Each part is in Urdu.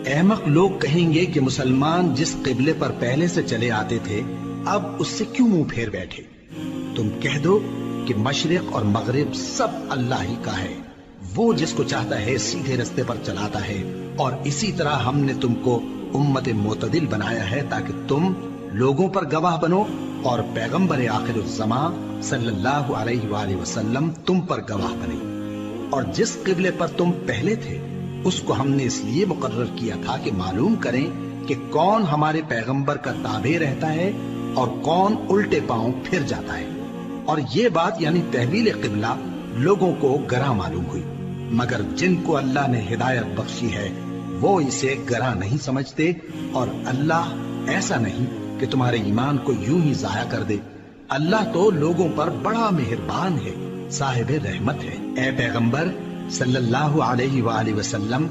احمق لوگ کہیں گے کہ مسلمان جس قبلے پر پہلے سے چلے آتے تھے اب اس سے کیوں منہ پھیر بیٹھے؟ تم کہہ دو کہ مشرق اور مغرب سب اللہ ہی کا ہے، وہ جس کو چاہتا ہے سیدھے رستے پر چلاتا ہے، اور اسی طرح ہم نے تم کو امت معتدل بنایا ہے تاکہ تم لوگوں پر گواہ بنو اور پیغمبر آخر الزمان صلی اللہ علیہ وآلہ وسلم تم پر گواہ بنے۔ اور جس قبلے پر تم پہلے تھے اس کو ہم نے اس لیے مقرر کیا تھا کہ معلوم کریں کہ کون ہمارے پیغمبر کا تابع رہتا ہے اور کون الٹے پاؤں پھر جاتا ہے۔ اور یہ بات یعنی تحویل قبلہ لوگوں کو گراں معلوم ہوئی، مگر جن کو اللہ نے ہدایت بخشی ہے وہ اسے گراں نہیں سمجھتے، اور اللہ ایسا نہیں کہ تمہارے ایمان کو یوں ہی ضائع کر دے۔ اللہ تو لوگوں پر بڑا مہربان ہے، صاحب رحمت ہے۔ اے پیغمبر صلی اللہ علیہ وآلہ وسلم،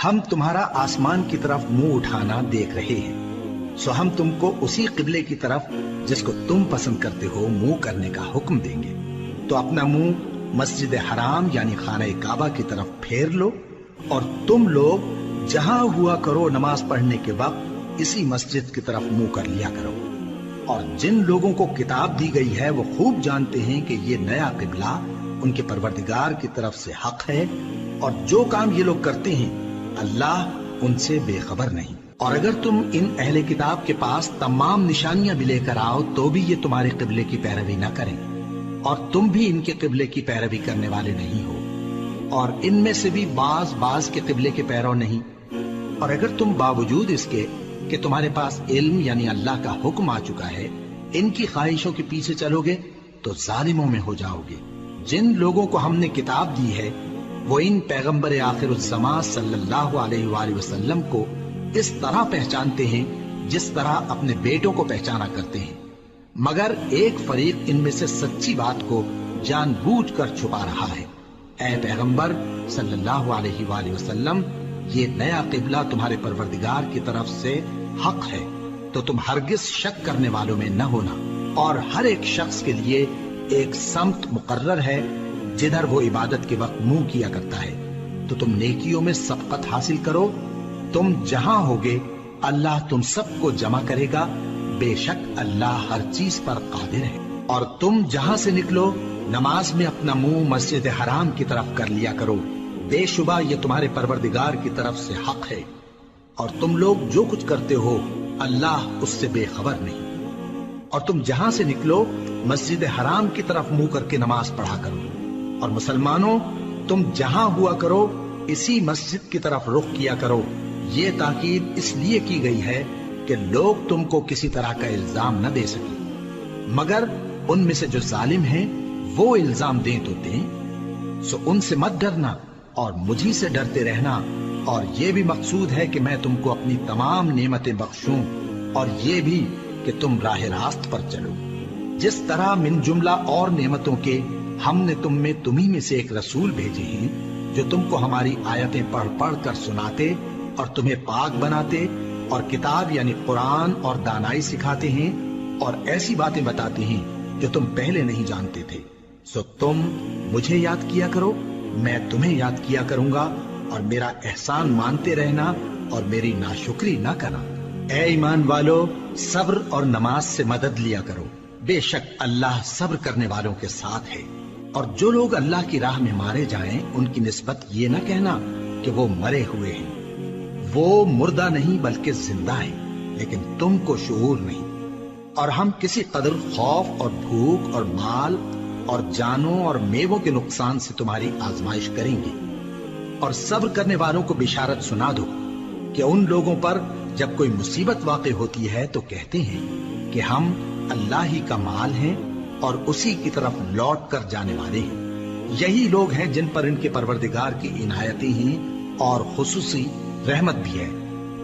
ہم تمہارا آسمان کی طرف منہ اٹھانا دیکھ رہے ہیں، سو ہم تم کو اسی قبلے کی طرف جس کو تم پسند کرتے ہو منہ کرنے کا حکم دیں گے۔ تو اپنا منہ مسجد حرام یعنی خانہ کعبہ کی طرف پھیر لو، اور تم لوگ جہاں ہوا کرو نماز پڑھنے کے وقت اسی مسجد کی طرف منہ کر لیا کرو۔ اور جن لوگوں کو کتاب دی گئی ہے وہ خوب جانتے ہیں کہ یہ نیا قبلہ ان کے پروردگار کی طرف سے حق ہے، اور جو کام یہ لوگ کرتے ہیں اللہ ان سے بے خبر نہیں۔ اور اگر تم ان اہل کتاب کے پاس تمام نشانیاں بھی لے کر آؤ تو بھی یہ تمہارے قبلے کی پیروی نہ کریں، اور تم بھی ان کے قبلے کی پیروی کرنے والے نہیں ہو، اور ان میں سے بھی بعض کے قبلے کے پیرو نہیں۔ اور اگر تم باوجود اس کے کہ تمہارے پاس علم یعنی اللہ کا حکم آ چکا ہے ان کی خواہشوں کے پیچھے چلو گے تو ظالموں میں ہو جاؤ گے۔ جن لوگوں کو ہم نے کتاب دی ہے وہ ان پیغمبر آخر الزمان صلی اللہ علیہ وآلہ وسلم کو اس طرح پہچانتے ہیں جس طرح اپنے بیٹوں کو پہچانا کرتے ہیں، مگر ایک فریق ان میں سے سچی بات کو جان بوجھ کر چھپا رہا ہے۔ اے پیغمبر صلی اللہ علیہ وآلہ وسلم، یہ نیا قبلہ تمہارے پروردگار کی طرف سے حق ہے، تو تم ہرگز شک کرنے والوں میں نہ ہونا، اور ہر ایک شخص کے لیے ایک سمت مقرر ہے جدھر وہ عبادت کے وقت منہ کیا کرتا ہے، تو تم نیکیوں میں سبقت حاصل کرو۔ تم جہاں ہوگے اللہ تم سب کو جمع کرے گا، بے شک اللہ ہر چیز پر قادر ہے۔ اور تم جہاں سے نکلو نماز میں اپنا منہ مسجد حرام کی طرف کر لیا کرو، بے شبہ یہ تمہارے پروردگار کی طرف سے حق ہے، اور تم لوگ جو کچھ کرتے ہو اللہ اس سے بے خبر نہیں۔ اور تم جہاں سے نکلو مسجد حرام کی طرف منہ کر کے نماز پڑھا کرو، اور مسلمانوں تم جہاں ہوا کرو اسی مسجد کی طرف رخ کیا کرو۔ یہ تاکید اس لیے کی گئی ہے کہ لوگ تم کو کسی طرح کا الزام نہ دے سکیں، مگر ان میں سے جو ظالم ہیں وہ الزام دیں تو دیں، سو ان سے مت ڈرنا اور مجھی سے ڈرتے رہنا، اور یہ بھی مقصود ہے کہ میں تم کو اپنی تمام نعمتیں بخشوں، اور یہ بھی کہ تم راہ راست پر چلو۔ جس طرح من جملہ اور نعمتوں کے ہم نے تمہیں میں سے ایک رسول بھیجے ہیں جو تم کو ہماری آیتیں پڑھ پڑھ کر سناتے اور تمہیں پاک بناتے، اور کتاب یعنی قرآن اور دانائی سکھاتے ہیں، اور ایسی باتیں بتاتے ہیں جو تم پہلے نہیں جانتے تھے، سو تم مجھے یاد کیا کرو، میں تمہیں یاد کیا کروں گا، اور میرا احسان مانتے رہنا اور میری ناشکری نہ کرنا۔ اے ایمان والو، صبر اور نماز سے مدد لیا کرو، بے شک اللہ صبر کرنے والوں کے ساتھ ہے۔ اور جو لوگ اللہ کی راہ میں مارے جائیں ان کی نسبت یہ نہ کہنا کہ وہ مرے ہوئے ہیں، وہ مردہ نہیں بلکہ زندہ ہیں، لیکن تم کو شعور نہیں۔ اور ہم کسی قدر خوف اور بھوک اور مال اور جانوں اور میووں کے نقصان سے تمہاری آزمائش کریں گے، اور صبر کرنے والوں کو بشارت سنا دو کہ ان لوگوں پر جب کوئی مصیبت واقع ہوتی ہے تو کہتے ہیں کہ ہم اللہ ہی کا مال ہیں اور اسی کی طرف لوٹ کر جانے والے ہیں۔ یہی لوگ ہیں جن پر ان کے پروردگار کی عنایتیں ہیں اور خصوصی رحمت بھی ہے،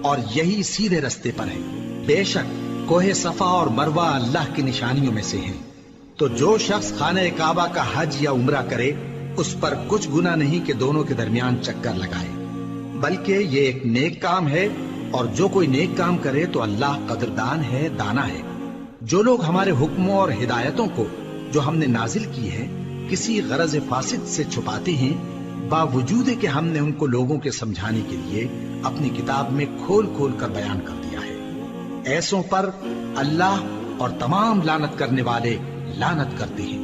اور یہی سیدھے رستے پر ہے۔ بے شک کوہ صفا اور مروہ اللہ کی نشانیوں میں سے ہیں، تو جو شخص خانہ کعبہ کا حج یا عمرہ کرے اس پر کچھ گناہ نہیں کہ دونوں کے درمیان چکر لگائے، بلکہ یہ ایک نیک کام ہے، اور جو کوئی نیک کام کرے تو اللہ قدردان ہے، دانا ہے۔ جو لوگ ہمارے حکموں اور ہدایتوں کو جو ہم نے نازل کی ہے کسی غرض فاسد سے چھپاتے ہیں، باوجود کہ ہم نے ان کو لوگوں کے سمجھانے کے لیے اپنی کتاب میں کھول کھول کر بیان کر دیا ہے۔ ایسوں پر اللہ اور تمام لعنت کرنے والے لعنت کرتے ہیں۔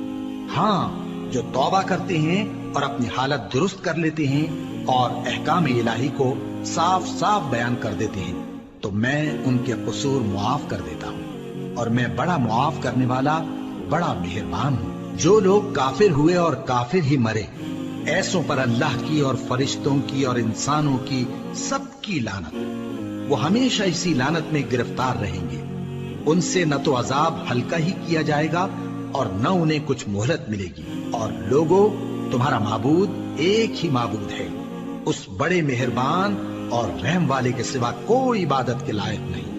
ہاں، جو توبہ کرتے ہیں اور اپنی حالت درست کر لیتے ہیں اور احکام الہی کو صاف صاف بیان کر دیتے ہیں تو میں ان کے قصور معاف کر دیتا ہوں، اور میں بڑا معاف کرنے والا بڑا مہربان ہوں۔ جو لوگ کافر ہوئے اور کافر ہی مرے، ایسوں پر اللہ کی اور فرشتوں کی اور انسانوں کی سب کی لعنت، وہ ہمیشہ اسی لعنت میں گرفتار رہیں گے۔ ان سے نہ تو عذاب ہلکا ہی کیا جائے گا اور نہ انہیں کچھ مہلت ملے گی۔ اور لوگوں، تمہارا معبود ایک ہی معبود ہے، اس بڑے مہربان اور رحم والے کے سوا کوئی عبادت کے لائق نہیں۔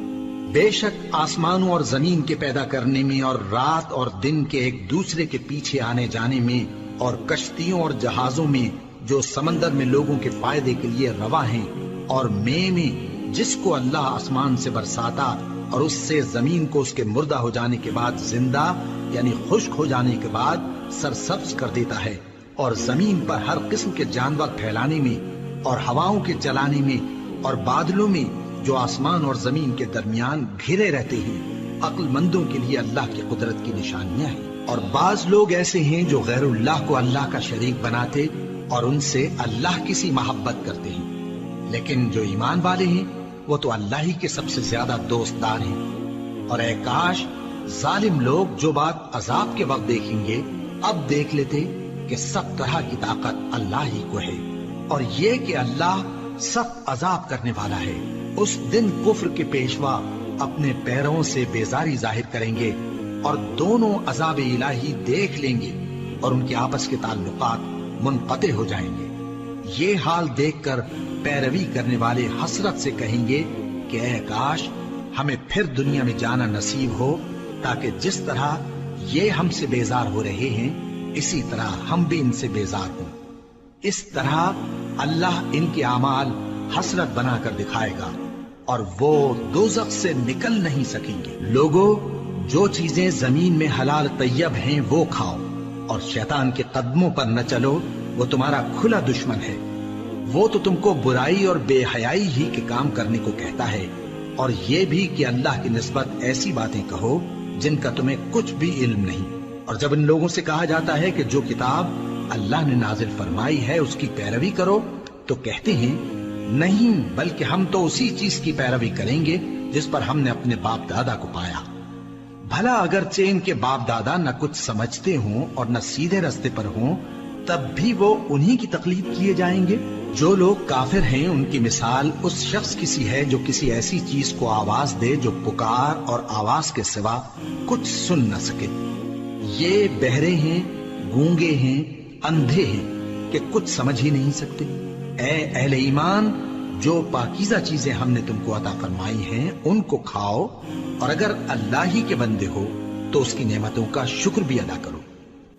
بے شک آسمانوں اور زمین کے پیدا کرنے میں اور رات اور دن کے ایک دوسرے کے پیچھے آنے جانے میں اور کشتیوں اور جہازوں میں جو سمندر میں لوگوں کے فائدے کے لیے روا ہیں، اور میں جس کو اللہ آسمان سے برساتا اور اس سے زمین کو اس کے مردہ ہو جانے کے بعد زندہ یعنی خشک ہو جانے کے بعد سرسبز کر دیتا ہے، اور زمین پر ہر قسم کے جانور پھیلانے میں اور ہواؤں کے چلانے میں اور بادلوں میں جو آسمان اور زمین کے درمیان گھرے رہتے ہیں، عقل مندوں کے لیے اللہ کی قدرت کی نشانیاں ہیں۔ اور بعض لوگ ایسے ہیں جو غیر اللہ کو اللہ کا شریک بناتے اور ان سے اللہ کی سی محبت کرتے ہیں، لیکن جو ایمان والے ہیں وہ تو اللہ ہی کے سب سے زیادہ دوستدار ہیں۔ اور اے کاش ظالم لوگ جو بات عذاب کے وقت دیکھیں گے اب دیکھ لیتے کہ سب طرح کی طاقت اللہ ہی کو ہے، اور یہ کہ اللہ سخت عذاب کرنے والا ہے۔ اس دن کفر کے پیشوا اپنے پیروں سے بیزاری ظاہر کریں گے اور دونوں عذاب الہی دیکھ لیں گے اور ان کے آپس کے تعلقات منقطع ہو جائیں گے۔ یہ حال دیکھ کر پیروی کرنے والے حسرت سے کہیں گے کہ اے کاش ہمیں پھر دنیا میں جانا نصیب ہو، تاکہ جس طرح یہ ہم سے بیزار ہو رہے ہیں اسی طرح ہم بھی ان سے بیزار ہوں۔ اس طرح اللہ ان کے اعمال حسرت بنا کر دکھائے گا اور وہ دوزخ سے نکل نہیں سکیں گے۔ لوگوں، جو چیزیں زمین میں حلال طیب ہیں وہ کھاؤ، اور شیطان کے قدموں پر نہ چلو، وہ تمہارا کھلا دشمن ہے۔ وہ تو تم کو برائی اور بے حیائی ہی کے کام کرنے کو کہتا ہے، اور یہ بھی کہ اللہ کی نسبت ایسی باتیں کہو جن کا تمہیں کچھ بھی علم نہیں۔ اور جب ان لوگوں سے کہا جاتا ہے کہ جو کتاب اللہ نے نازل فرمائی ہے اس کی پیروی کرو، تو کہتے ہیں نہیں، بلکہ ہم تو اسی چیز کی پیروی کریں گے جس پر ہم نے اپنے باپ دادا کو پایا۔ بھلا اگرچہ ان کے باپ دادا نہ کچھ سمجھتے ہوں اور نہ سیدھے راستے پر ہوں، تب بھی وہ انہی کی تقلید کیے جائیں گے۔ جو لوگ کافر ہیں ان کی مثال اس شخص کی سی ہے جو کسی ایسی چیز کو آواز دے جو پکار اور آواز کے سوا کچھ سن نہ سکے۔ یہ بہرے ہیں، گونگے ہیں، اندھے ہیں کہ کچھ سمجھ ہی نہیں سکتے۔ اے اہل ایمان، جو پاکیزہ چیزیں ہم نے تم کو عطا فرمائی ہیں ان کو کھاؤ، اور اگر اللہ ہی کے بندے ہو تو اس کی نعمتوں کا شکر بھی ادا کرو۔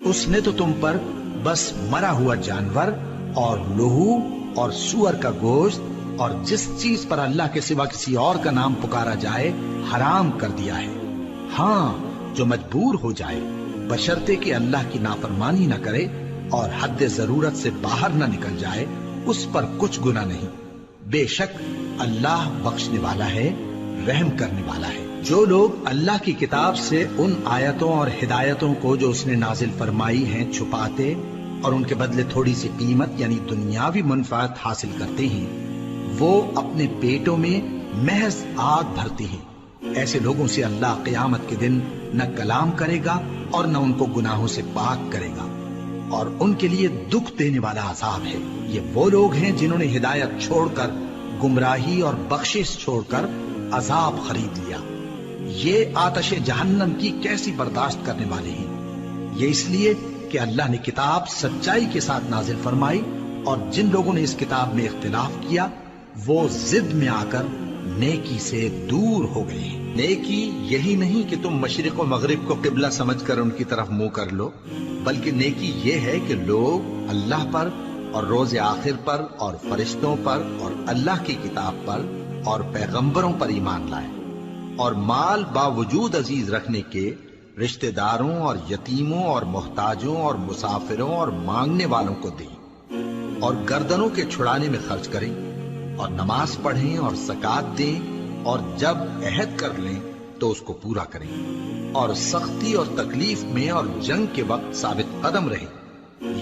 اس نے تو تم پر بس مرا ہوا جانور اور لہو اور سور کا گوشت اور جس چیز پر اللہ کے سوا کسی اور کا نام پکارا جائے حرام کر دیا ہے۔ ہاں، جو مجبور ہو جائے بشرطے کہ اللہ کی نافرمانی نہ کرے اور حد ضرورت سے باہر نہ نکل جائے، اس پر کچھ گناہ نہیں۔ بے شک اللہ بخشنے والا ہے، رحم کرنے والا ہے۔ جو لوگ اللہ کی کتاب سے ان آیتوں اور ہدایتوں کو جو اس نے نازل فرمائی ہیں چھپاتے اور ان کے بدلے تھوڑی سی قیمت یعنی دنیاوی منفعت حاصل کرتے ہیں، وہ اپنے پیٹوں میں محض آگ بھرتے ہیں۔ ایسے لوگوں سے اللہ قیامت کے دن نہ کلام کرے گا اور نہ ان کو گناہوں سے پاک کرے گا، اور ان کے لیے دکھ دینے والا عذاب ہے۔ یہ وہ لوگ ہیں جنہوں نے ہدایت چھوڑ کر گمراہی اور بخشش چھوڑ کر عذاب خرید لیا۔ یہ آتش جہنم کی کیسی برداشت کرنے والے ہیں۔ یہ اس لیے کہ اللہ نے کتاب سچائی کے ساتھ نازل فرمائی، اور جن لوگوں نے اس کتاب میں اختلاف کیا وہ ضد میں آ کر نیکی سے دور ہو گئے ہیں۔ نیکی یہی نہیں کہ تم مشرق و مغرب کو قبلہ سمجھ کر ان کی طرف منہ کر لو، بلکہ نیکی یہ ہے کہ لوگ اللہ پر اور روز آخر پر اور فرشتوں پر اور اللہ کی کتاب پر اور پیغمبروں پر ایمان لائیں، اور مال باوجود عزیز رکھنے کے رشتہ داروں اور یتیموں اور محتاجوں اور مسافروں اور مانگنے والوں کو دیں۔ اور گردنوں کے چھڑانے میں خرچ کریں اور نماز پڑھیں اور زکات دیں اور جب عہد کر لیں تو اس کو پورا کریں اور سختی اور تکلیف میں اور جنگ کے وقت ثابت قدم رہیں۔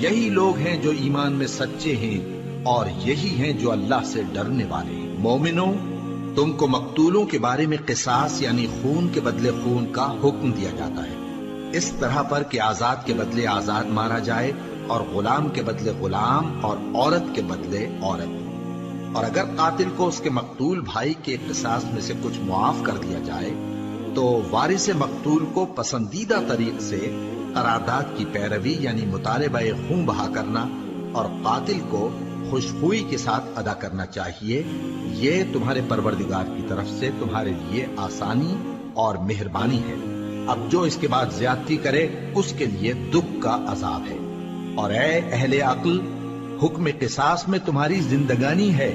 یہی لوگ ہیں جو ایمان میں سچے ہیں اور یہی ہیں جو اللہ سے ڈرنے والے ہیں۔ مومنوں، تم کو مقتولوں کے بارے میں قصاص یعنی خون کے بدلے خون کا حکم دیا جاتا ہے، اس طرح پر کہ آزاد کے بدلے آزاد مارا جائے اور غلام کے بدلے غلام اور عورت کے بدلے عورت۔ اور اگر قاتل کو اس کے مقتول بھائی کے قصاص میں سے کچھ معاف کر دیا جائے تو وارث مقتول کو پسندیدہ طریق سے قرارداد کی پیروی یعنی مطالبہ خون بہا کرنا اور قاتل کو خوشخوئی کے ساتھ ادا کرنا چاہیے۔ یہ تمہارے پروردگار کی طرف سے تمہارے لیے آسانی اور مہربانی ہے۔ اب جو اس کے بعد زیادتی کرے اس کے لیے دکھ کا عذاب ہے۔ اور اے اہل عقل، حکم قصاص میں تمہاری زندگانی ہے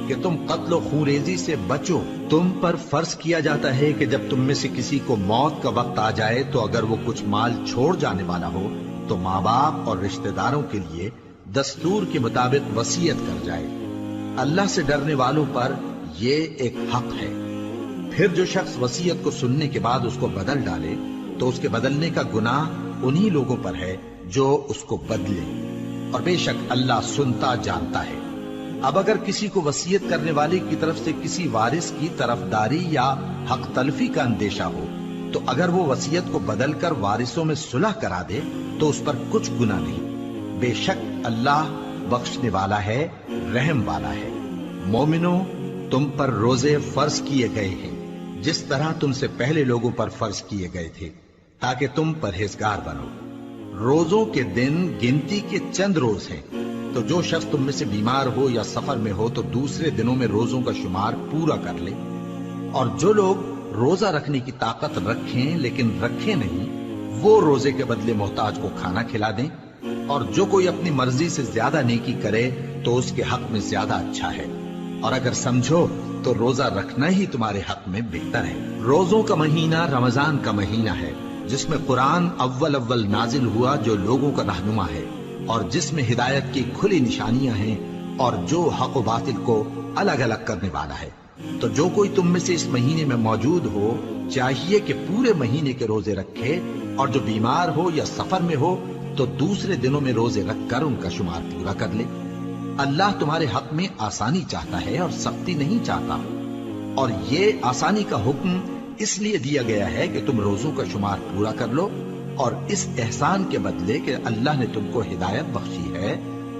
کہ تم قتل و خونریزی سے بچو۔ تم پر فرض کیا جاتا ہے کہ جب تم میں سے کسی کو موت کا وقت آ جائے تو اگر وہ کچھ مال چھوڑ جانے والا ہو تو ماں باپ اور رشتہ داروں کے لیے دستور کے مطابق وصیت کر جائے۔ اللہ سے ڈرنے والوں پر یہ ایک حق ہے۔ پھر جو شخص وصیت کو سننے کے بعد اس کو بدل ڈالے تو اس کے بدلنے کا گناہ انہی لوگوں پر ہے جو اس کو بدلے، اور بے شک اللہ سنتا جانتا ہے۔ اب اگر کسی کو وصیت کرنے والے کی طرف سے کسی وارث کی طرفداری یا حق تلفی کا اندیشہ ہو تو اگر وہ وصیت کو بدل کر وارثوں میں صلح کرا دے تو اس پر کچھ گناہ نہیں۔ بے شک اللہ بخشنے والا ہے، رحم والا ہے۔ مومنوں، تم پر روزے فرض کیے گئے ہیں جس طرح تم سے پہلے لوگوں پر فرض کیے گئے تھے تاکہ تم پرہیزگار بنو۔ روزوں کے دن گنتی کے چند روز ہیں، تو جو شخص تم میں سے بیمار ہو یا سفر میں ہو تو دوسرے دنوں میں روزوں کا شمار پورا کر لے۔ اور جو لوگ روزہ رکھنے کی طاقت رکھیں لیکن رکھیں نہیں، وہ روزے کے بدلے محتاج کو کھانا کھلا دیں۔ اور جو کوئی اپنی مرضی سے زیادہ نیکی کرے تو اس کے حق میں زیادہ اچھا ہے، اور اگر سمجھو تو روزہ رکھنا ہی تمہارے حق میں بہتر ہے۔ روزوں کا مہینہ رمضان کا مہینہ ہے جس میں قرآن اول نازل ہوا، جو لوگوں کا رہنما ہے اور جس میں ہدایت کی کھلی نشانیاں ہیں اور جو حق و باطل کو الگ الگ کرنے والا ہے۔ تو جو کوئی تم میں سے اس مہینے میں موجود ہو چاہیے کہ پورے مہینے کے روزے رکھے، اور جو بیمار ہو یا سفر میں ہو تو دوسرے دنوں میں روزے رکھ کر ان کا شمار پورا کر لے۔ اللہ تمہارے حق میں آسانی چاہتا ہے اور سختی نہیں چاہتا، اور یہ آسانی کا حکم اس لیے دیا گیا ہے کہ تم روزوں کا شمار پورا کر لو، اور اس احسان کے بدلے کہ اللہ نے تم کو ہدایت بخشی ہے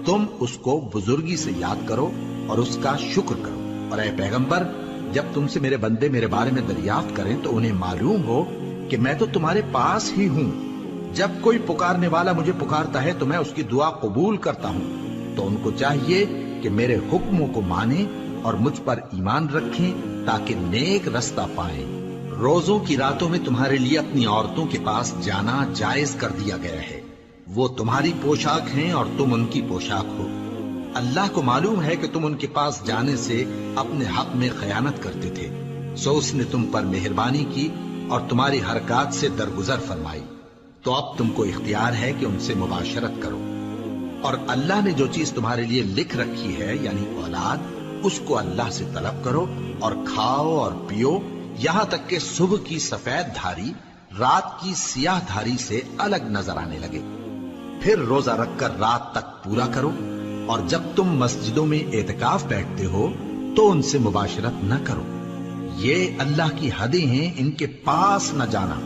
تم اس کو بزرگی سے یاد کرو اور اس کا شکر کرو۔ اور اے پیغمبر، جب تم سے میرے بندے میرے بارے میں دریافت کریں تو انہیں معلوم ہو کہ میں تو تمہارے پاس ہی ہوں۔ جب کوئی پکارنے والا مجھے پکارتا ہے تو میں اس کی دعا قبول کرتا ہوں۔ تو ان کو چاہیے کہ میرے حکموں کو مانیں اور مجھ پر ایمان رکھیں تاکہ نیک رستہ پائیں۔ روزوں کی راتوں میں تمہارے لیے اپنی عورتوں کے پاس جانا جائز کر دیا گیا ہے۔ وہ تمہاری پوشاک ہیں اور تم ان کی پوشاک ہو۔ اللہ کو معلوم ہے کہ تم ان کے پاس جانے سے اپنے حق میں خیانت کرتے تھے، سو اس نے تم پر مہربانی کی اور تمہاری حرکات سے درگزر فرمائی۔ تو اب تم کو اختیار ہے کہ ان سے مباشرت کرو، اور اللہ نے جو چیز تمہارے لیے لکھ رکھی ہے یعنی اولاد، اس کو اللہ سے طلب کرو اور کھاؤ اور پیو یہاں تک کہ صبح کی سفید دھاری رات کی سیاہ دھاری سے الگ نظر آنے لگے۔ پھر روزہ رکھ کر رات تک پورا کرو، اور جب تم مسجدوں میں اعتکاف بیٹھتے ہو تو ان سے مباشرت نہ کرو، یہ اللہ کی حدیں ہیں، ان کے پاس نہ جانا۔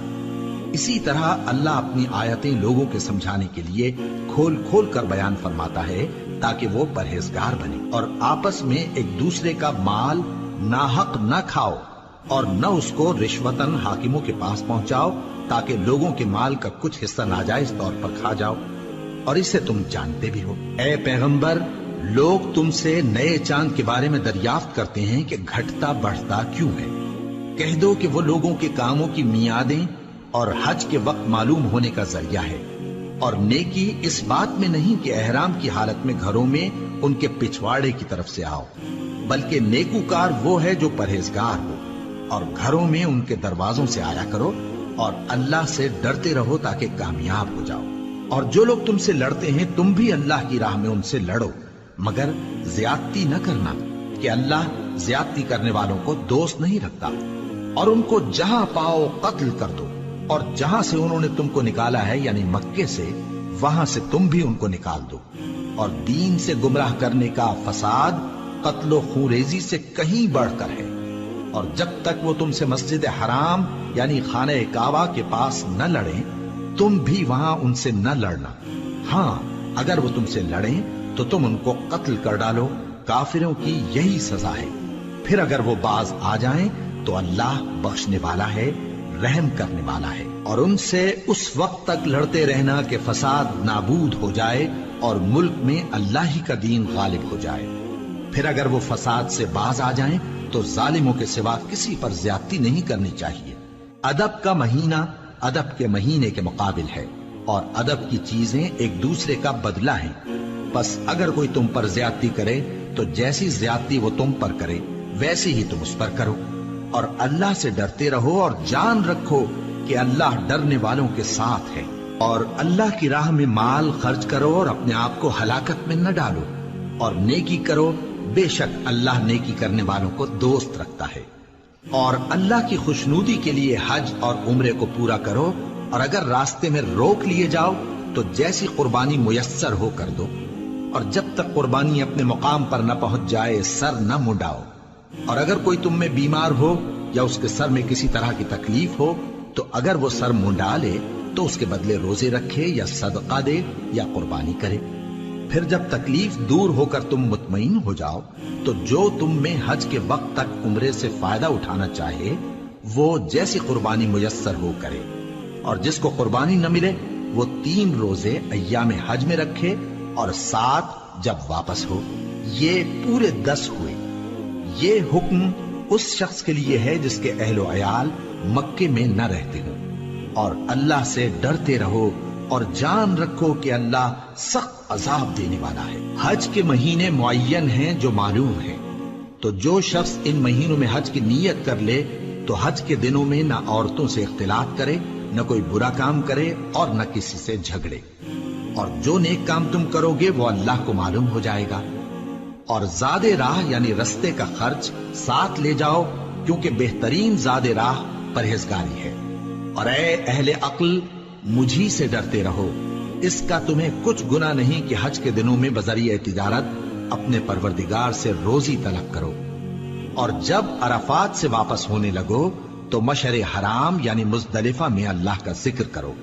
اسی طرح اللہ اپنی آیتیں لوگوں کے سمجھانے کے لیے کھول کھول کر بیان فرماتا ہے تاکہ وہ پرہیزگار بنے۔ اور آپس میں ایک دوسرے کا مال ناحق نہ کھاؤ اور نہ اس کو رشوتاً حاکموں کے پاس پہنچاؤ تاکہ لوگوں کے مال کا کچھ حصہ ناجائز طور پر کھا جاؤ، اور اسے تم جانتے بھی ہو۔ اے پیغمبر، لوگ تم سے نئے چاند کے بارے میں دریافت کرتے ہیں کہ گھٹتا بڑھتا کیوں ہے۔ کہہ دو کہ وہ لوگوں کے کاموں کی میعادیں اور حج کے وقت معلوم ہونے کا ذریعہ ہے، اور نیکی اس بات میں نہیں کہ احرام کی حالت میں گھروں میں ان کے پچھواڑے کی طرف سے آؤ، بلکہ نیکوکار وہ ہے جو پرہیزگار ہو، اور گھروں میں ان کے دروازوں سے آیا کرو اور اللہ سے ڈرتے رہو تاکہ کامیاب ہو جاؤ۔ اور جو لوگ تم سے لڑتے ہیں تم بھی اللہ کی راہ میں ان سے لڑو، مگر زیادتی نہ کرنا کہ اللہ زیادتی کرنے والوں کو دوست نہیں رکھتا، اور ان کو جہاں پاؤ قتل کر دو، اور جہاں سے انہوں نے تم کو نکالا ہے یعنی مکے سے، وہاں سے تم بھی ان کو نکال دو۔ اور دین سے گمراہ کرنے کا فساد قتل و خونریزی سے کہیں بڑھ کر ہے، اور جب تک وہ تم سے مسجد حرام یعنی خانہ کعبہ کے پاس نہ لڑیں تم بھی وہاں ان سے نہ لڑنا۔ ہاں اگر وہ تم سے لڑیں تو تم ان کو قتل کر ڈالو، کافروں کی یہی سزا ہے۔ پھر اگر وہ باز آ جائیں تو اللہ بخشنے والا ہے، رحم کرنے والا ہے۔ اور ان سے اس وقت تک لڑتے رہنا کہ فساد نابود ہو جائے اور ملک میں اللہ ہی کا دین غالب ہو جائے۔ پھر اگر وہ فساد سے باز آ جائیں تو ظالموں کے سوا کسی پر زیادتی نہیں کرنی چاہیے۔ ادب کا مہینہ ادب کے مہینے کے مقابل ہے، اور ادب کی چیزیں ایک دوسرے کا بدلہ ہیں۔ بس اگر کوئی تم پر زیادتی کرے تو جیسی زیادتی وہ تم پر کرے ویسے ہی تم اس پر کرو، اور اللہ سے ڈرتے رہو اور جان رکھو کہ اللہ ڈرنے والوں کے ساتھ ہے۔ اور اللہ کی راہ میں مال خرچ کرو اور اپنے آپ کو ہلاکت میں نہ ڈالو، اور نیکی کرو، بے شک اللہ نیکی کرنے والوں کو دوست رکھتا ہے۔ اور اللہ کی خوشنودی کے لیے حج اور عمرے کو پورا کرو، اور اگر راستے میں روک لیے جاؤ تو جیسی قربانی میسر ہو کر دو، اور جب تک قربانی اپنے مقام پر نہ پہنچ جائے سر نہ منڈاؤ۔ اور اگر کوئی تم میں بیمار ہو یا اس کے سر میں کسی طرح کی تکلیف ہو تو اگر وہ سر منڈا لے تو اس کے بدلے روزے رکھے یا صدقہ دے یا قربانی کرے۔ پھر جب تکلیف دور ہو کر تم مطمئن ہو جاؤ تو جو تم میں حج کے وقت تک عمرے سے فائدہ اٹھانا چاہے وہ جیسی قربانی میسر ہو کرے، اور جس کو قربانی نہ ملے وہ 3 روزے ایام حج میں رکھے اور 7 جب واپس ہو، یہ پورے 10 ہوئے۔ یہ حکم اس شخص کے لیے ہے جس کے اہل و عیال مکے میں نہ رہتے ہوں۔ اور اللہ سے ڈرتے رہو اور جان رکھو کہ اللہ سخت عذاب دینے والا ہے۔ حج کے مہینے معین ہیں جو معلوم ہیں، تو جو شخص ان مہینوں میں حج کی نیت کر لے تو حج کے دنوں میں نہ عورتوں سے اختلاط کرے، نہ کوئی برا کام کرے اور نہ کسی سے جھگڑے۔ اور جو نیک کام تم کرو گے وہ اللہ کو معلوم ہو جائے گا۔ اور زاد راہ یعنی رستے کا خرچ ساتھ لے جاؤ، کیونکہ بہترین زاد راہ پرہیزگاری ہے۔ اور اے اہل عقل مجھی سے ڈرتے رہو، اس کا تمہیں کچھ گناہ نہیں کہ حج کے دنوں میں بذریعہ تجارت اپنے پروردگار سے روزی طلب کرو۔ اور جب عرفات سے واپس ہونے لگو تو مشعر حرام یعنی مزدلفہ میں اللہ کا ذکر کرو،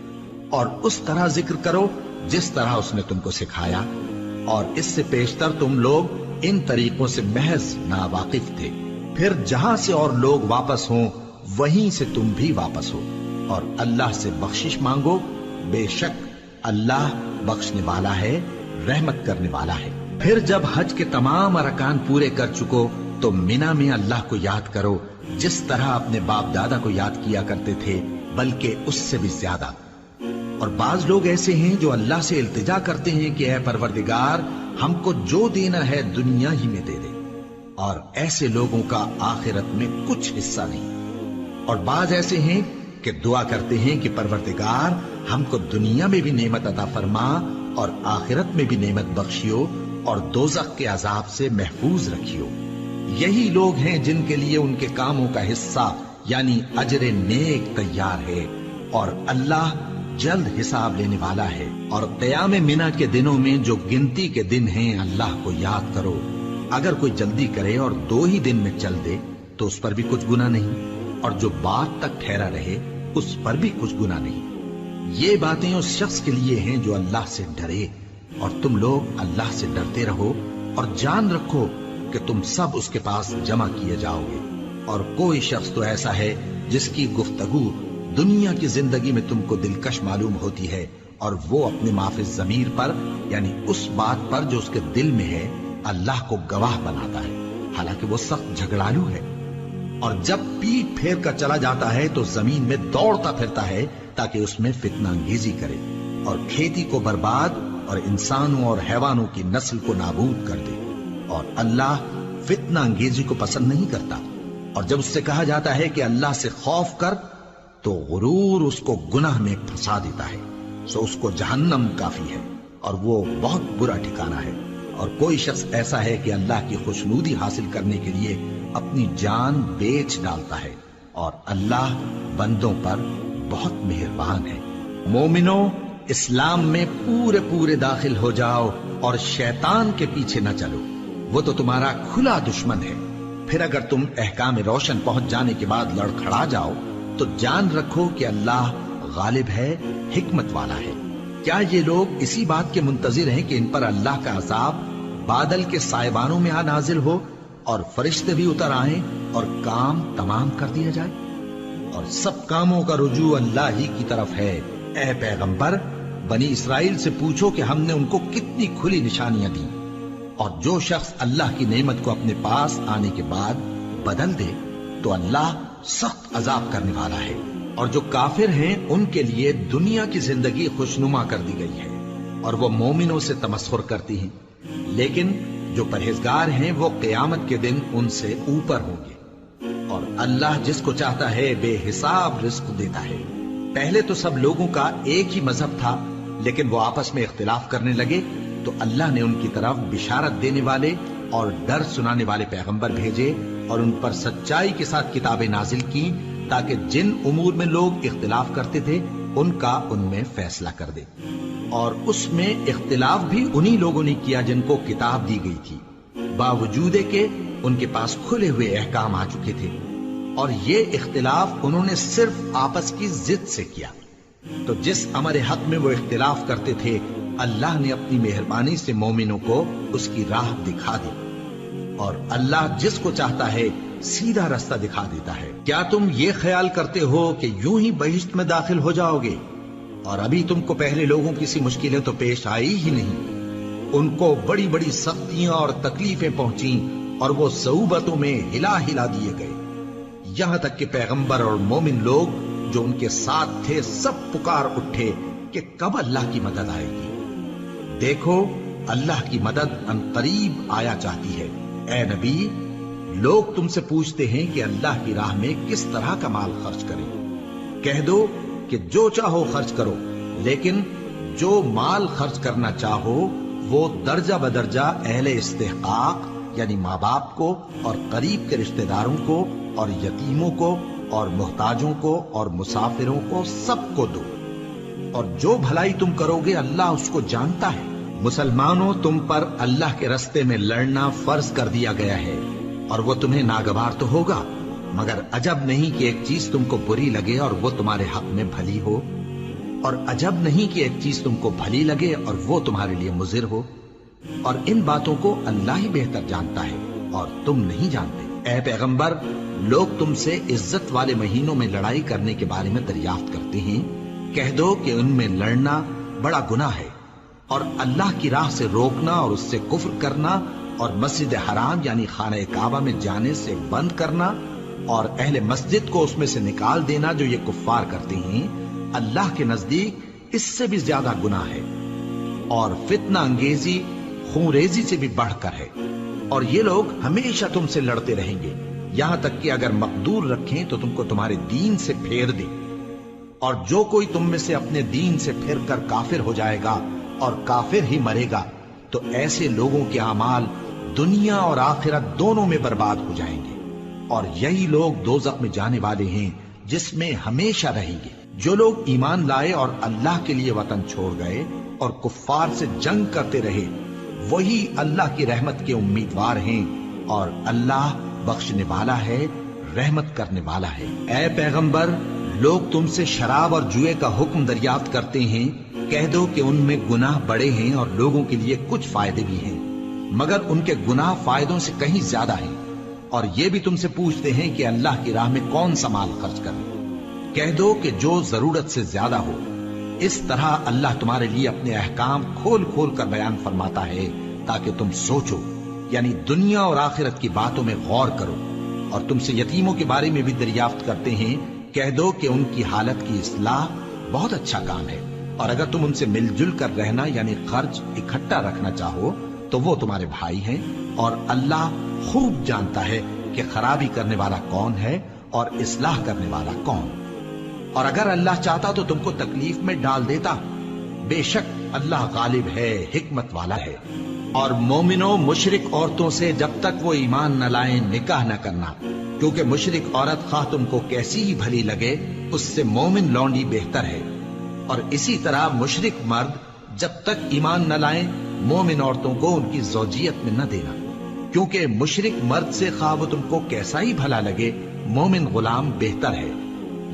اور اس طرح ذکر کرو جس طرح اس نے تم کو سکھایا، اور اس سے پیشتر تم لوگ ان طریقوں سے محض ناواقف تھے۔ پھر جہاں سے اور لوگ واپس ہوں وہیں سے تم بھی واپس ہو، اور اللہ سے بخشش مانگو، بے شک اللہ بخشنے والا ہے، رحمت کرنے والا ہے۔ پھر جب حج کے تمام ارکان پورے کر چکو تو مینا میں اللہ کو یاد کرو جس طرح اپنے باپ دادا کو یاد کیا کرتے تھے، بلکہ اس سے بھی زیادہ۔ اور بعض لوگ ایسے ہیں جو اللہ سے التجا کرتے ہیں کہ اے پروردگار ہم کو جو دینا ہے دنیا ہی میں دے دے، اور ایسے لوگوں کا آخرت میں کچھ حصہ نہیں۔ اور بعض ایسے ہیں کہ دعا کرتے ہیں کہ پروردگار ہم کو دنیا میں بھی نعمت عطا فرما اور آخرت میں بھی نعمت بخشیو اور دوزخ کے عذاب سے محفوظ رکھیو۔ یہی لوگ ہیں جن کے لیے ان کے کاموں کا حصہ یعنی اجر نیک تیار ہے، اور اللہ جلد حساب لینے والا ہے۔ اور قیام منا کے دنوں میں جو گنتی کے دن ہیں اللہ کو یاد کرو۔ اگر کوئی جلدی کرے اور 2 ہی دن میں چل دے تو اس پر بھی کچھ گناہ نہیں، اور جو بات تک ٹھہرا رہے اس پر بھی کچھ گناہ نہیں۔ یہ باتیں اس شخص کے لیے ہیں جو اللہ سے ڈرے، اور تم لوگ اللہ سے ڈرتے رہو اور جان رکھو کہ تم سب اس کے پاس جمع کیے جاؤ گے۔ اور کوئی شخص تو ایسا ہے جس کی گفتگو دنیا کی زندگی میں تم کو دلکش معلوم ہوتی ہے، اور وہ اپنے معافی ضمیر پر یعنی اس بات پر جو اس کے دل میں ہے اللہ کو گواہ بناتا ہے، حالانکہ وہ سخت جھگڑالو ہے۔ اور جب پیٹ پھیر کر چلا جاتا ہے تو زمین میں دوڑتا پھرتا ہے تاکہ اس میں فتنہ انگیزی کرے اور کھیتی کو برباد اور انسانوں اور حیوانوں کی نسل کو نابود کر دے، اور اللہ فتنہ انگیزی کو پسند نہیں کرتا۔ اور جب اس سے کہا جاتا ہے کہ اللہ سے خوف کر تو غرور اس کو گناہ میں پھنسا دیتا ہے، سو اس کو جہنم کافی ہے اور وہ بہت برا ٹھکانہ ہے۔ اور کوئی شخص ایسا ہے کہ اللہ کی خوشنودی حاصل کرنے کے لیے اپنی جان بیچ ڈالتا ہے، اور اللہ بندوں پر بہت مہربان ہے۔ مومنو، اسلام میں پورے داخل ہو جاؤ اور شیطان کے پیچھے نہ چلو، وہ تو تمہارا کھلا دشمن ہے۔ پھر اگر تم احکام روشن پہنچ جانے کے بعد لڑکھڑا جاؤ تو جان رکھو کہ اللہ غالب ہے، حکمت والا ہے۔ کیا یہ لوگ اسی بات کے منتظر ہیں کہ ان پر اللہ کا عذاب بادل کے سائبانوں میں آ نازل ہو اور فرشتے بھی اتر آئیں اور کام تمام کر دیا جائے؟ اور سب کاموں کا رجوع اللہ ہی کی طرف ہے۔ اے پیغمبر، بنی اسرائیل سے پوچھو کہ ہم نے ان کو کتنی کھلی نشانیاں دی، اور جو شخص اللہ کی نعمت کو اپنے پاس آنے کے بعد بدل دے تو اللہ سخت عذاب کرنے والا ہے۔ اور جو کافر ہیں ان کے لیے دنیا کی زندگی خوشنما کر دی گئی ہے اور وہ مومنوں سے تمسخر کرتی ہیں، لیکن جو پرہیزگار ہیں وہ قیامت کے دن ان سے اوپر ہوں گے، اور اللہ جس کو چاہتا ہے بے حساب رزق دیتا ہے۔ پہلے تو سب لوگوں کا ایک ہی مذہب تھا، لیکن وہ آپس میں اختلاف کرنے لگے تو اللہ نے ان کی طرف بشارت دینے والے اور ڈر سنانے والے پیغمبر بھیجے اور ان پر سچائی کے ساتھ کتابیں نازل کی، تاکہ جن امور میں لوگ اختلاف کرتے تھے ان کا ان میں فیصلہ کر دے۔ اور اس میں اختلاف بھی انہی لوگوں نے کیا جن کو کتاب دی گئی تھی، باوجود کہ ان کے پاس کھلے ہوئے احکام آ چکے تھے، اور یہ اختلاف انہوں نے صرف آپس کی ضد سے کیا۔ تو جس امر حق میں وہ اختلاف کرتے تھے اللہ نے اپنی مہربانی سے مومنوں کو اس کی راہ دکھا دی، اور اللہ جس کو چاہتا ہے سیدھا رستہ دکھا دیتا ہے۔ کیا تم یہ خیال کرتے ہو کہ یوں ہی بہشت میں داخل ہو جاؤ گے، اور ابھی تم کو پہلے لوگوں کی سی مشکلیں تو پیش آئی ہی نہیں؟ ان کو بڑی بڑی سختیاں اور تکلیفیں پہنچیں اور وہ صعوبتوں میں ہلا دیے گئے، یہاں تک کہ پیغمبر اور مومن لوگ جو ان کے ساتھ تھے سب پکار اٹھے کہ کب اللہ کی مدد آئے گی۔ دیکھو، اللہ کی مدد عنقریب آیا چاہتی ہے۔ اے نبی، لوگ تم سے پوچھتے ہیں کہ اللہ کی راہ میں کس طرح کا مال خرچ کریں۔ کہہ دو کہ جو چاہو خرچ کرو، لیکن جو مال خرچ کرنا چاہو وہ درجہ بدرجہ اہل استحقاق یعنی ماں باپ کو اور قریب کے رشتہ داروں کو اور یتیموں کو اور محتاجوں کو اور مسافروں کو سب کو دو، اور جو بھلائی تم کرو گے اللہ اس کو جانتا ہے۔ مسلمانوں، تم پر اللہ کے رستے میں لڑنا فرض کر دیا گیا ہے، اور وہ تمہیں ناگوار تو ہوگا، مگر عجب نہیں کہ ایک چیز تم کو بری لگے اور وہ تمہارے حق میں بھلی ہو، اور عجب نہیں کہ ایک چیز تم کو بھلی لگے اور وہ تمہارے لیے مضر ہو، اور ان باتوں کو اللہ ہی بہتر جانتا ہے اور تم نہیں جانتے۔ اے پیغمبر، لوگ تم سے عزت والے مہینوں میں لڑائی کرنے کے بارے میں دریافت کرتے ہیں، کہہ دو کہ ان میں لڑنا بڑا گناہ ہے، اور اللہ کی راہ سے روکنا اور اس سے کفر کرنا اور مسجد حرام یعنی خانہ کعبہ میں جانے سے بند کرنا اور اہل مسجد کو اس میں سے نکال دینا جو یہ کفار کرتے ہیں، اللہ کے نزدیک اس سے بھی زیادہ گناہ ہے، اور فتنہ انگیزی خونریزی سے بھی بڑھ کر ہے۔ اور یہ لوگ ہمیشہ تم سے لڑتے رہیں گے، یہاں تک کہ اگر مقدور رکھیں تو تم کو تمہارے دین سے پھیر دیں، اور جو کوئی تم میں سے اپنے دین سے پھر کر کافر ہو جائے گا اور کافر ہی مرے گا تو ایسے لوگوں کے اعمال دنیا اور آخرت دونوں میں برباد ہو جائیں گے، اور یہی لوگ دوزخ میں جانے والے ہیں جس میں ہمیشہ رہیں گے۔ جو لوگ ایمان لائے اور اللہ کے لیے وطن چھوڑ گئے اور کفار سے جنگ کرتے رہے وہی اللہ کی رحمت کے امیدوار ہیں، اور اللہ بخشنے والا ہے، رحمت کرنے والا ہے۔ اے پیغمبر، لوگ تم سے شراب اور جوئے کا حکم دریافت کرتے ہیں، کہہ دو کہ ان میں گناہ بڑے ہیں اور لوگوں کے لیے کچھ فائدے بھی ہیں، مگر ان کے گناہ فائدوں سے کہیں زیادہ ہیں۔ اور یہ بھی تم سے پوچھتے ہیں کہ اللہ کی راہ میں کون سا مال خرچ کریں، کہہ دو کہ جو ضرورت سے زیادہ ہو۔ اس طرح اللہ تمہارے لیے اپنے احکام کھول کھول کر بیان فرماتا ہے تاکہ تم سوچو، یعنی دنیا اور آخرت کی باتوں میں غور کرو۔ اور تم سے یتیموں کے بارے میں بھی دریافت کرتے ہیں، کہہ دو کہ ان کی حالت کی اصلاح بہت اچھا کام ہے، اور اگر تم ان سے مل جل کر رہنا یعنی خرچ اکٹھا رکھنا چاہو تو وہ تمہارے بھائی ہیں، اور اللہ خوب جانتا ہے کہ خرابی کرنے والا کون ہے اور اصلاح کرنے والا کون۔ اور اگر اللہ چاہتا تو تم کو تکلیف میں ڈال دیتا، بے شک اللہ غالب ہے، حکمت والا ہے۔ اور مومنوں، مشرک عورتوں سے جب تک وہ ایمان نہ لائیں نکاح نہ کرنا، کیونکہ مشرک عورت خواہ تم کو کیسی ہی بھلی لگے اس سے مومن لونڈی بہتر ہے۔ اور اسی طرح مشرک مرد جب تک ایمان نہ لائیں مومن عورتوں کو ان کی زوجیت میں نہ دینا، کیونکہ مشرک مرد سے خواہ وہ تم کو کیسا ہی بھلا لگے مومن غلام بہتر ہے۔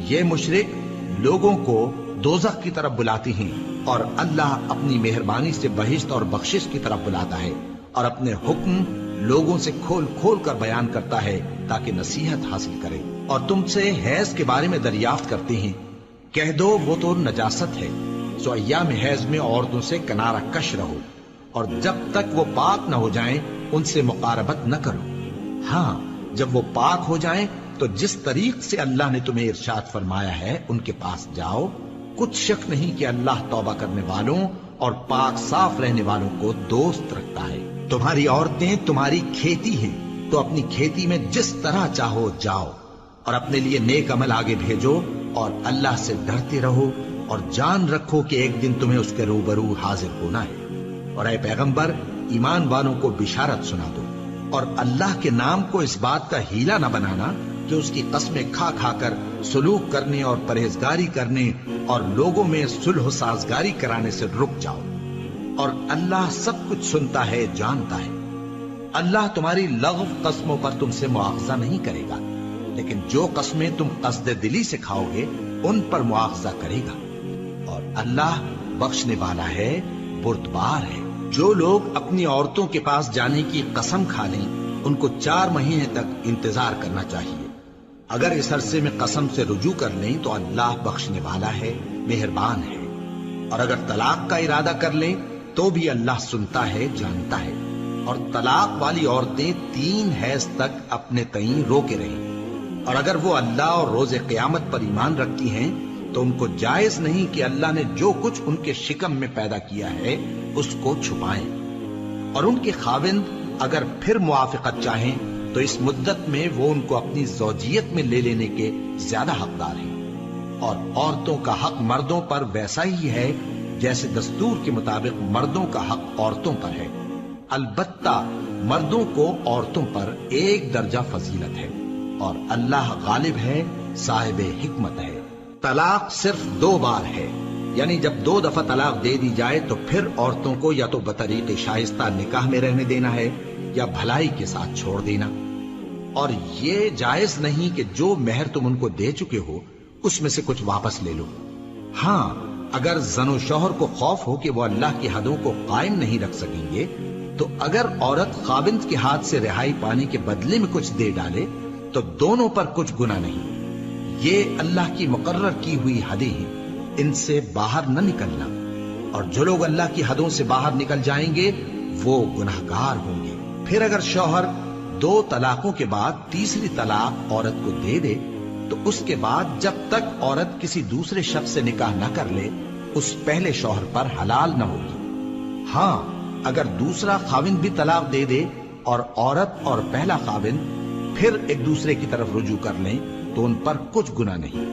یہ مشرک لوگوں کو دوزخ کی طرف بلاتی ہیں، اور اللہ اپنی مہربانی سے بہشت اور بخشش کی طرف بلاتا ہے، اور اپنے حکم لوگوں سے کھول کھول کر بیان کرتا ہے تاکہ نصیحت حاصل کرے۔ اور تم سے حیض کے بارے میں دریافت کرتے ہیں، کہہ دو وہ تو نجاست ہے، سو ایام حیض میں عورتوں سے کنارہ کش رہو، اور جب تک وہ پاک نہ ہو جائیں ان سے مقاربت نہ کرو۔ ہاں، جب وہ پاک ہو جائیں تو جس طریق سے اللہ نے تمہیں ارشاد فرمایا ہے ان کے پاس جاؤ۔ کچھ شک نہیں کہ اللہ توبہ کرنے والوں اور پاک صاف رہنے والوں کو دوست رکھتا ہے۔ تمہاری عورتیں تمہاری کھیتی ہیں، تو اپنی کھیتی میں جس طرح چاہو جاؤ، اور اپنے لیے نیک عمل آگے بھیجو، اور اللہ سے ڈرتے رہو، اور جان رکھو کہ ایک دن تمہیں اس کے روبرو حاضر ہونا ہے۔ اور اے پیغمبر، ایمان والوں کو بشارت سنا دو، اور اللہ کے نام کو اس بات کا ہیلا نہ بنانا کہ اس کی قسمیں کھا کھا کر سلوک کرنے اور پرہیزگاری کرنے اور لوگوں میں صلح و سازگاری کرانے سے رک جاؤ، اور اللہ سب کچھ سنتا ہے، جانتا ہے۔ اللہ تمہاری لغو قسموں پر تم سے مواخذہ نہیں کرے گا، لیکن جو قسمیں تم قصد دلی سے کھاؤ گے ان پر مواخذہ کرے گا، اور اللہ بخشنے والا ہے، بردبار ہے۔ جو لوگ اپنی عورتوں کے پاس جانے کی قسم کھا لیں ان کو 4 مہینے تک انتظار کرنا چاہیے۔ اگر اس عرصے میں قسم سے رجوع کر لیں تو اللہ بخشنے والا ہے، مہربان ہے۔ اور اگر طلاق کا ارادہ کر لیں تو بھی اللہ سنتا ہے، جانتا ہے۔ اور طلاق والی عورتیں 3 حیض تک اپنے تئیں روکے رہیں، اور اگر وہ اللہ اور روز قیامت پر ایمان رکھتی ہیں تو ان کو جائز نہیں کہ اللہ نے جو کچھ ان کے شکم میں پیدا کیا ہے اس کو چھپائیں۔ اور ان کے خاوند اگر پھر موافقت چاہیں تو اس مدت میں وہ ان کو اپنی زوجیت میں لے لینے کے زیادہ حقدار ہیں۔ اور عورتوں کا حق مردوں پر ویسا ہی ہے جیسے دستور کے مطابق مردوں کا حق عورتوں پر ہے، البتہ مردوں کو عورتوں پر 1 درجہ فضیلت ہے، اور اللہ غالب ہے، صاحب حکمت ہے۔ طلاق صرف 2 بار ہے، یعنی جب 2 دفعہ طلاق دے دی جائے تو پھر عورتوں کو یا تو بطریق شائستہ نکاح میں رہنے دینا ہے یا بھلائی کے ساتھ چھوڑ دینا۔ اور یہ جائز نہیں کہ جو مہر تم ان کو دے چکے ہو اس میں سے کچھ واپس لے لو۔ ہاں، اگر زن و شوہر کو خوف ہو کہ وہ اللہ کی حدوں کو قائم نہیں رکھ سکیں گے تو اگر عورت خاوند کے ہاتھ سے رہائی پانے کے بدلے میں کچھ دے ڈالے تو دونوں پر کچھ گناہ نہیں۔ یہ اللہ کی مقرر کی ہوئی حدیں ہیں، ان سے باہر نہ نکلنا، اور جو لوگ اللہ کی حدوں سے باہر نکل جائیں گے وہ گناہگار ہوں گے۔ پھر اگر شوہر 2 طلاقوں کے بعد تیسری طلاق عورت کو دے دے تو اس کے بعد جب تک عورت کسی دوسرے شخص سے نکاح نہ کر لے اس پہلے شوہر پر حلال نہ ہوگی۔ ہاں، اگر دوسرا خاوند بھی طلاق دے دے اور عورت اور پہلا خاوند پھر ایک دوسرے کی طرف رجوع کر لیں تو ان پر کچھ گناہ نہیں،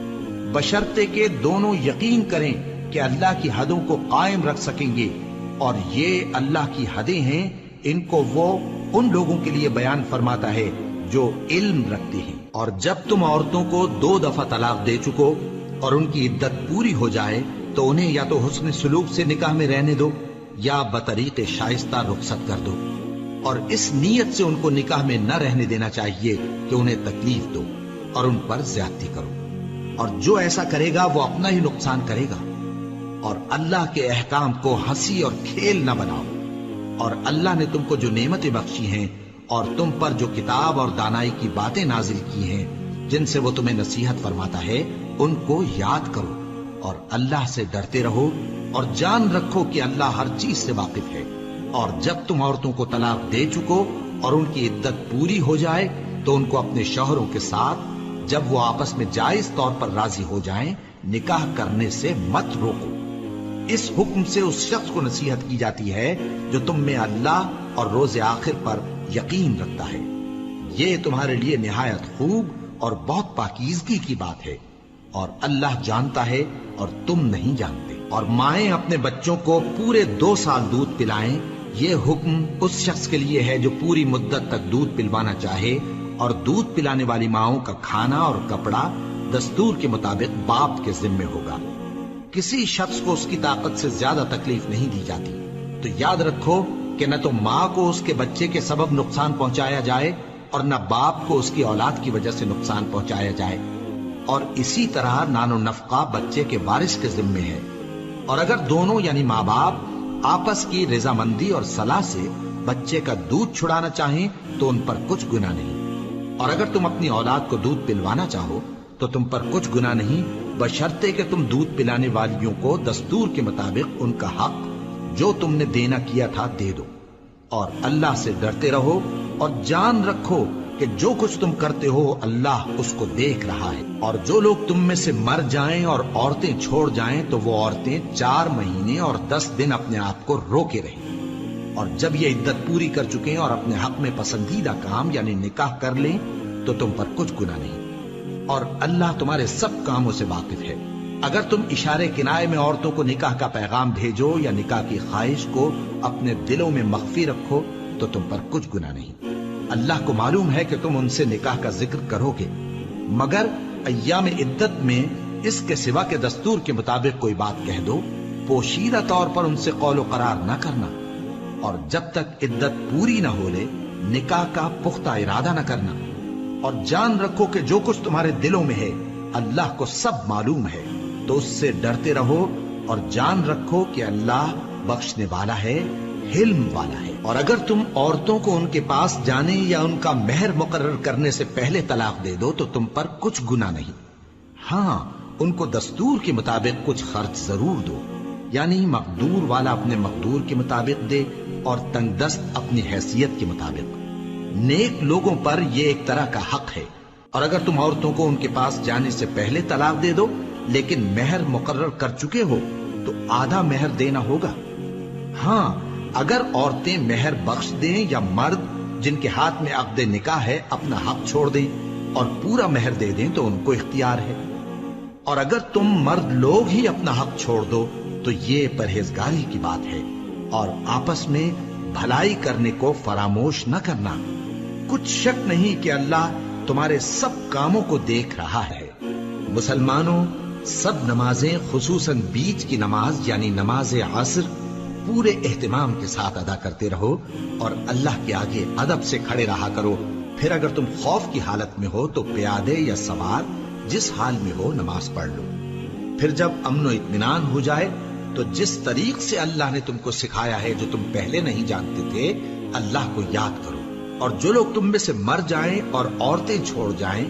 بشرطے کہ دونوں یقین کریں کہ اللہ کی حدوں کو قائم رکھ سکیں گے، اور یہ اللہ کی حدیں ہیں، ان کو وہ ان لوگوں کے لیے بیان فرماتا ہے جو علم رکھتے ہیں۔ اور جب تم عورتوں کو 2 دفعہ طلاق دے چکو اور ان کی عدت پوری ہو جائے تو انہیں یا تو حسن سلوک سے نکاح میں رہنے دو یا بطریق شائستہ رخصت کر دو، اور اس نیت سے ان کو نکاح میں نہ رہنے دینا چاہیے کہ انہیں تکلیف دو اور ان پر زیادتی کرو، اور جو ایسا کرے گا وہ اپنا ہی نقصان کرے گا۔ اور اللہ کے احکام کو ہنسی اور کھیل نہ بناؤ، اور اللہ نے تم کو جو نعمتیں بخشی ہیں اور تم پر جو کتاب اور دانائی کی باتیں نازل کی ہیں جن سے وہ تمہیں نصیحت فرماتا ہے ان کو یاد کرو، اور اللہ سے ڈرتے رہو، اور جان رکھو کہ اللہ ہر چیز سے واقف ہے۔ اور جب تم عورتوں کو طلاق دے چکو اور ان کی عدت پوری ہو جائے تو ان کو اپنے شوہروں کے ساتھ جب وہ آپس میں جائز طور پر راضی ہو جائیں نکاح کرنے سے مت روکو۔ اس حکم سے اس شخص کو نصیحت کی جاتی ہے جو تم میں اللہ اور روز آخر پر یقین رکھتا ہے۔ یہ تمہارے لیے نہایت خوب اور بہت پاکیزگی کی بات ہے، اور اللہ جانتا ہے اور تم نہیں جانتے۔ اور مائیں اپنے بچوں کو پورے 2 سال دودھ پلائیں، یہ حکم اس شخص کے لیے ہے جو پوری مدت تک دودھ پلوانا چاہے، اور دودھ پلانے والی ماؤں کا کھانا اور کپڑا دستور کے مطابق باپ کے ذمے ہوگا۔ کسی شخص کو اس کی طاقت سے زیادہ تکلیف نہیں دی جاتی، تو یاد رکھو کہ نہ تو ماں کو اس کے بچے کے سبب نقصان پہنچایا جائے اور نہ باپ کو اس کی اولاد کی وجہ سے نقصان پہنچایا جائے، اور اسی طرح نان و نفقہ بچے کے وارث کے ذمے ہے۔ اور اگر دونوں یعنی ماں باپ آپس کی رضامندی اور صلاح سے بچے کا دودھ چھڑانا چاہیں تو ان پر کچھ گناہ نہیں، اور اگر تم اپنی اولاد کو دودھ پلوانا چاہو تو تم پر کچھ گناہ نہیں، بشرطے کہ تم دودھ پلانے والیوں کو دستور کے مطابق ان کا حق جو تم نے دینا کیا تھا دے دو، اور اللہ سے ڈرتے رہو اور جان رکھو کہ جو کچھ تم کرتے ہو اللہ اس کو دیکھ رہا ہے۔ اور جو لوگ تم میں سے مر جائیں اور عورتیں چھوڑ جائیں تو وہ عورتیں 4 مہینے اور 10 دن اپنے آپ کو روکے رہیں، اور جب یہ عدت پوری کر چکیں اور اپنے حق میں پسندیدہ کام یعنی نکاح کر لیں تو تم پر کچھ گناہ نہیں، اور اللہ تمہارے سب کاموں سے واقف ہے۔ اگر تم اشارے کنائے میں عورتوں کو نکاح کا پیغام بھیجو یا نکاح کی خواہش کو اپنے دلوں میں مخفی رکھو تو تم پر کچھ گناہ نہیں۔ اللہ کو معلوم ہے کہ تم ان سے نکاح کا ذکر کرو گے، مگر ایام عدت میں اس کے سوا کے دستور کے مطابق کوئی بات کہہ دو، پوشیدہ طور پر ان سے قول و قرار نہ کرنا، اور جب تک عدت پوری نہ ہو لے نکاح کا پختہ ارادہ نہ کرنا، اور جان رکھو کہ جو کچھ تمہارے دلوں میں ہے اللہ کو سب معلوم ہے، تو اس سے ڈرتے رہو اور جان رکھو کہ اللہ بخشنے والا ہے، حلم والا ہے۔ اور اگر تم عورتوں کو ان کے پاس جانے یا ان کا مہر مقرر کرنے سے پہلے طلاق دے دو تو تم پر کچھ گناہ نہیں، ہاں ان کو دستور کے مطابق کچھ خرچ ضرور دو، یعنی مقدور والا اپنے مقدور کے مطابق دے اور تنگ دست اپنی حیثیت کے مطابق۔ نیک لوگوں پر یہ ایک طرح کا حق ہے۔ اور اگر تم عورتوں کو ان کے پاس جانے سے پہلے طلاق دے دو لیکن مہر مقرر کر چکے ہو تو آدھا مہر دینا ہوگا، ہاں اگر عورتیں مہر بخش دیں یا مرد جن کے ہاتھ میں عقد نکاح ہے اپنا حق چھوڑ دیں اور پورا مہر دے دیں تو ان کو اختیار ہے۔ اور اگر تم مرد لوگ ہی اپنا حق چھوڑ دو تو یہ پرہیزگاری کی بات ہے، اور آپس میں بھلائی کرنے کو فراموش نہ کرنا، کچھ شک نہیں کہ اللہ تمہارے سب کاموں کو دیکھ رہا ہے۔ مسلمانوں، سب نمازیں خصوصاً بیچ کی نماز یعنی نماز عصر پورے اہتمام کے ساتھ ادا کرتے رہو اور اللہ کے آگے ادب سے کھڑے رہا کرو۔ پھر اگر تم خوف کی حالت میں ہو تو پیادے یا سوار جس حال میں ہو نماز پڑھ لو۔ پھر جب امن و اطمینان ہو جائے تو جس طریق سے اللہ نے تم کو سکھایا ہے جو تم پہلے نہیں جانتے تھے اللہ کو یاد کرو۔ اور جو لوگ تم میں سے مر جائیں اور عورتیں چھوڑ جائیں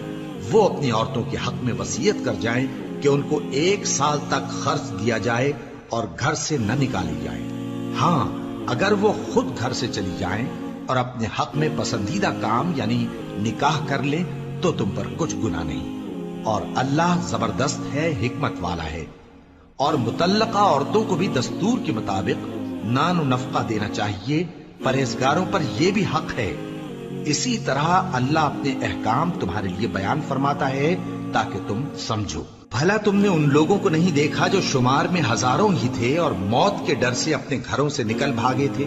وہ اپنی عورتوں کے حق میں وصیت کر جائیں کہ ان کو 1 سال تک خرچ دیا جائے اور گھر سے نہ نکالی جائے، ہاں اگر وہ خود گھر سے چلی جائیں اور اپنے حق میں پسندیدہ کام یعنی نکاح کر لیں تو تم پر کچھ گناہ نہیں، اور اللہ زبردست ہے، حکمت والا ہے۔ اور مطلقہ عورتوں کو بھی دستور کے مطابق نان و نفقہ دینا چاہیے، پرہیزگاروں پر یہ بھی حق ہے۔ اسی طرح اللہ اپنے احکام تمہارے لیے بیان فرماتا ہے تاکہ تم سمجھو۔ بھلا تم نے ان لوگوں کو نہیں دیکھا جو شمار میں ہزاروں ہی تھے اور موت کے ڈر سے اپنے گھروں سے نکل بھاگے تھے،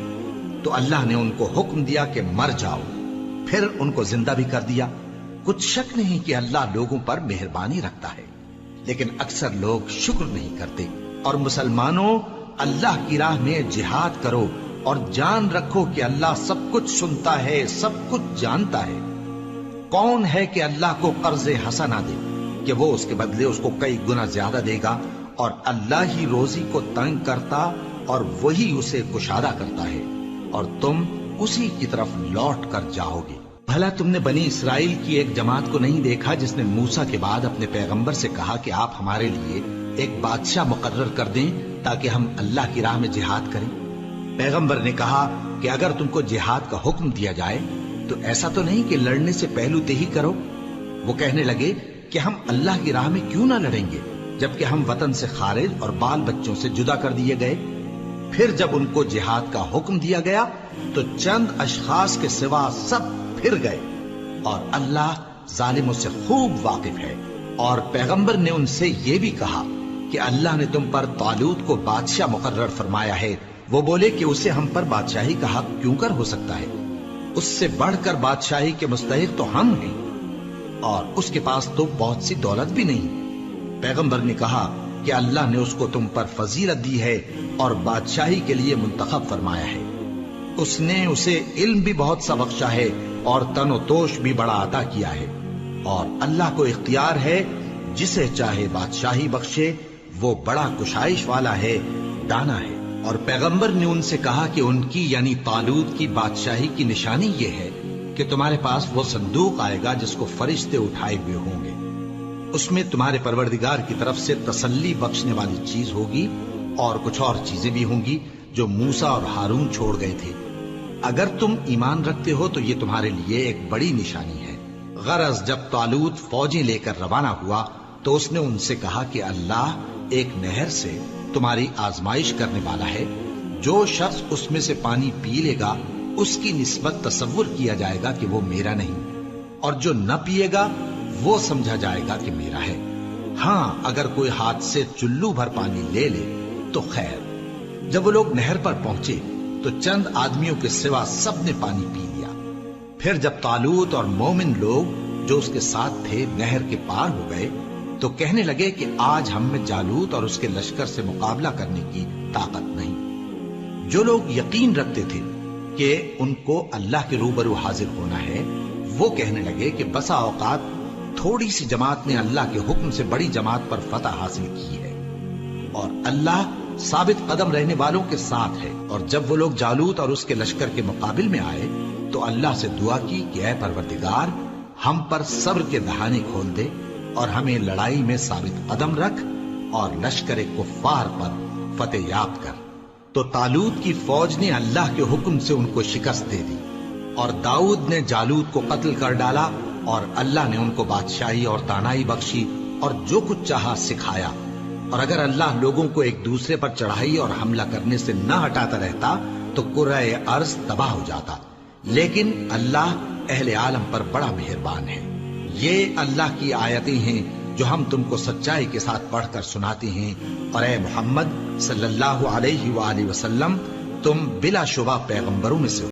تو اللہ نے ان کو حکم دیا کہ مر جاؤ، پھر ان کو زندہ بھی کر دیا۔ کچھ شک نہیں کہ اللہ لوگوں پر مہربانی رکھتا ہے، لیکن اکثر لوگ شکر نہیں کرتے۔ اور مسلمانوں، اللہ کی راہ میں جہاد کرو اور جان رکھو کہ اللہ سب کچھ سنتا ہے، سب کچھ جانتا ہے۔ کون ہے کہ اللہ کو قرض حسنہ دے کہ وہ اس کے بدلے اس کو کئی گنا زیادہ دے گا، اور اللہ ہی روزی کو تنگ کرتا اور وہی اسے کشادہ کرتا ہے، اور تم اسی کی طرف لوٹ کر جاؤ گے۔ بھلا تم نے بنی اسرائیل کی ایک جماعت کو نہیں دیکھا جس نے موسیٰ کے بعد اپنے پیغمبر سے کہا کہ آپ ہمارے لیے ایک بادشاہ مقرر کر دیں تاکہ ہم اللہ کی راہ میں جہاد کریں؟ پیغمبر نے کہا کہ اگر تم کو جہاد کا حکم دیا جائے تو ایسا تو نہیں کہ لڑنے سے پہلو تہی کرو۔ وہ کہنے لگے کہ ہم اللہ کی راہ میں کیوں نہ لڑیں گے جبکہ ہم وطن سے خارج اور بال بچوں سے جدا کر دیے گئے۔ پھر جب ان کو جہاد کا حکم دیا گیا تو چند اشخاص کے سوا سب پھر گئے، اور اللہ ظالموں سے خوب واقف ہے۔ اور پیغمبر نے ان سے یہ بھی کہا کہ اللہ نے تم پر طالوت کو بادشاہ مقرر فرمایا ہے، وہ بولے کہ اسے ہم پر بادشاہی کا حق کیوں کر ہو سکتا ہے؟ اس سے بڑھ کر بادشاہی کے مستحق تو ہم ہیں، اور اس کے پاس تو بہت سی دولت بھی نہیں۔ پیغمبر نے کہا کہ اللہ نے اس کو تم پر فضیلت دی ہے اور بادشاہی کے لیے منتخب فرمایا ہے۔ اس نے اسے علم بھی بہت سا بخشا ہے اور تن و توش بھی بڑا عطا کیا ہے، اور اللہ کو اختیار ہے جسے چاہے بادشاہی بخشے، وہ بڑا کشائش والا ہے، دانا ہے۔ اور پیغمبر نے ان سے کہا کہ ان کی یعنی طالوت کی بادشاہی کی نشانی یہ ہے کہ تمہارے پاس وہ صندوق آئے گا جس کو فرشتے اٹھائے ہوئے ہوں گے، اس میں تمہارے پروردگار کی طرف سے تسلی بخشنے والی چیز ہوگی اور کچھ اور چیزیں بھی ہوں گی جو موسیٰ اور ہارون چھوڑ گئے تھے۔ اگر تم ایمان رکھتے ہو تو یہ تمہارے لیے ایک بڑی نشانی ہے۔ غرض جب طالوت فوجیں لے کر روانہ ہوا تو اس نے ان سے کہا کہ اللہ ایک نہر سے تمہاری آزمائش کرنے والا ہے، جو شخص اس میں سے پانی پی لے گا اس کی نسبت تصور کیا جائے گا کہ وہ میرا نہیں، اور جو نہ پیے گا وہ سمجھا جائے گا کہ میرا ہے۔ ہاں اگر کوئی ہاتھ سے چلو بھر پانی لے لے تو خیر۔ جب وہ لوگ نہر پر پہنچے تو چند آدمیوں کے سوا سب نے پانی پی لیا۔ پھر جب طالوت اور مومن لوگ جو اس کے ساتھ تھے نہر کے پار ہو گئے تو کہنے لگے کہ آج ہم میں جالوت اور اس کے لشکر سے مقابلہ کرنے کی طاقت نہیں۔ جو لوگ یقین رکھتے تھے کہ ان کو اللہ کے روبرو حاضر ہونا ہے، وہ کہنے لگے کہ بسا اوقات تھوڑی سی جماعت نے اللہ کے حکم سے بڑی جماعت پر فتح حاصل کی ہے، اور اللہ ثابت قدم رہنے والوں کے ساتھ ہے۔ اور جب وہ لوگ جالوت اور اس کے لشکر کے مقابل میں آئے تو اللہ سے دعا کی کہ اے پروردگار، ہم پر صبر کے دہانے کھول دے اور ہمیں لڑائی میں ثابت قدم رکھ اور لشکر کفار پر فتح یاب کر۔ تو طالوت کی فوج نے اللہ کے حکم سے ان کو شکست دے دی، اور داؤد نے جالوت کو قتل کر ڈالا، اور اللہ نے ان کو بادشاہی اور دانائی بخشی اور جو کچھ چاہا سکھایا۔ اور اگر اللہ لوگوں کو ایک دوسرے پر چڑھائی اور حملہ کرنے سے نہ ہٹاتا رہتا تو کرۂ ارض تباہ ہو جاتا، لیکن اللہ اہل عالم پر بڑا مہربان ہے۔ یہ اللہ کی آیتیں ہیں جو ہم تم کو سچائی کے ساتھ پڑھ کر سناتے ہیں، اور اے محمد صلی اللہ علیہ وآلہ وسلم، تم بلا شبہ پیغمبروں میں سے